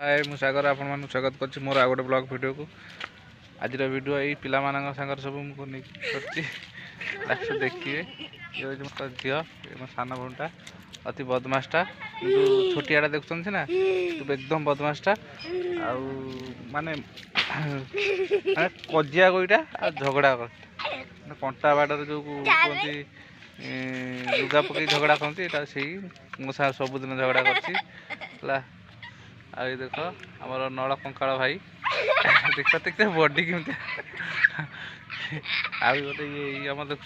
हाय मु सागर आपण मानक स्वागत करछि मोर आ गोटे ब्लॉग वीडियो को। आज वीडियो यही पिला मानक संगर सब मुझे नहीं करछि लास्ट देखिए। ये जो मो झियो मो सान भौणटा अति बदमाशटा किंतु छोटियाटा देखुछन ना तू एकदम बदमाशटा आउ माने माने कजिया कोइटा आ झगड़ा कर कंटा बाडर जो कहते लुगा पकई झगड़ा करती एटा सही मो सा सबुदिन झगड़ा करछि। आ देख आमर नल कंकाल भाई देख देख बॉडी केमती आ गोटे ये आम देख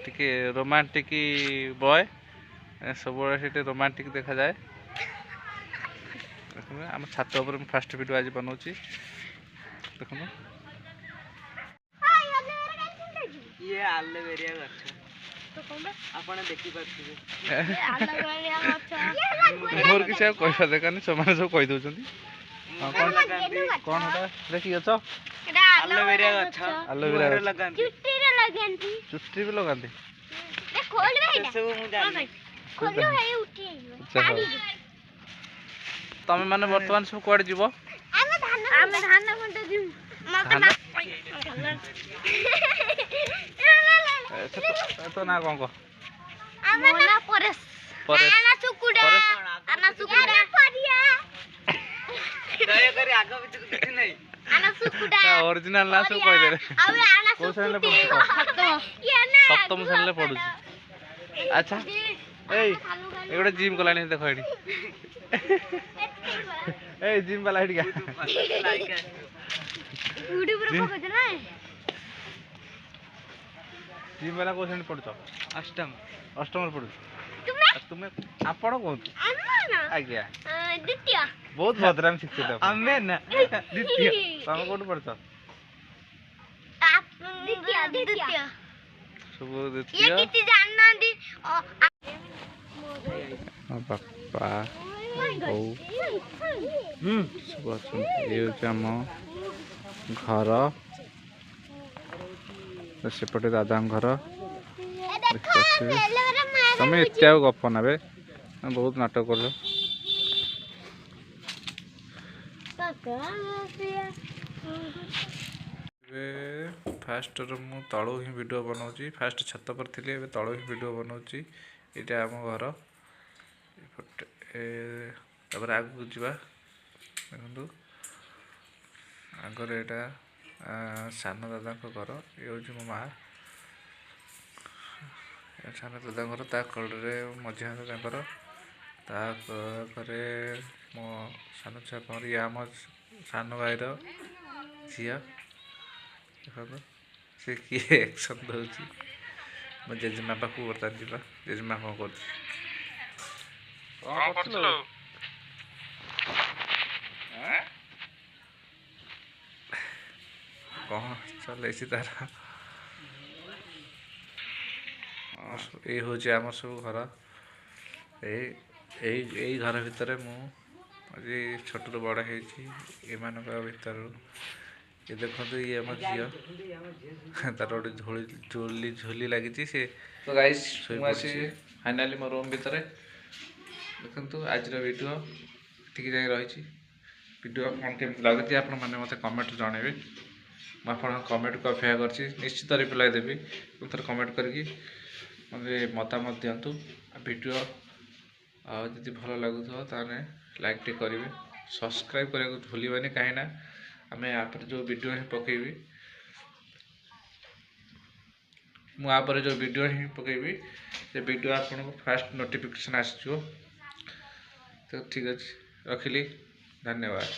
टे रोमांटिक बॉय सब रोमांटिक देखा जाए। आम छात उपर फास्ट वीडियो आज बनाऊँगी देख मोर किसी कहवा देखानी सब सब कही दौरान कौन देखी अच आलोवेरा चुट्टी भी लगाते तमें मैंने बर्तमान सब कौड़ जीव तो ना कौन कह ओरिजिनल ना सब कह सप्तम श्रेणी पढ़ु। अच्छा ये गोटे जिम कलानी देख ये जिम वाला जिम वाला कौ श्रेणी पढ़ुच अष्टम अष्टम पढ़ु तुम्हें आपण कहतु आज्ञा बहुत भद्राम शिक्षित द्वितीय तुम कौट पढ़ सब द्वितीय बापा सब आम घर सेपटे दादा घर तुम एत गप ना बहुत नाटक कर फास्ट मु तलू ही वीडियो बनाऊँगी फास्ट छत पर थी तलू ही वीडियो बनाऊँगी यहाँ आम घर तापर आगू जावा देखु आगर यहाँ सान दादा घर ये हूँ मो माँ सान दादा घर ता कड़े मझी दादा मो सान छुआ ये आम सान भाई झील देख सी किए एक्शन दौर मो जेजेमा पाक बर्तमान जावा जेजेमा कौन कर कौन चल तार ये हूँ आम सब घर यही घर भितर मुझे छोट रू बड़ होमान भर ये देखो ये आम झील तार गोटे झोली झोली लगी सी तो गाइस फाइनाली मो रूम भितर देखु आज वीडियो ठीक जाए रही वीडियो कौन केमती लगी आप मत कमेंट जनइबे मुझे कमेंट को अपेक्षा कर निश्चित रिप्लाई देवी थोड़ा कमेंट करके मतलब मतामत दिंतु वीडियो आदि भल लगुव ताने लाइक टे करेंगे सब्सक्राइब करने को भूलवानी कहीं आम आप जो वीडियो ही पकेबी मुझे जो वीडियो ही पकेबी से वीडियो आपको फास्ट नोटिफिकेशन आसो। तो ठीक अच्छे रखिली धन्यवाद।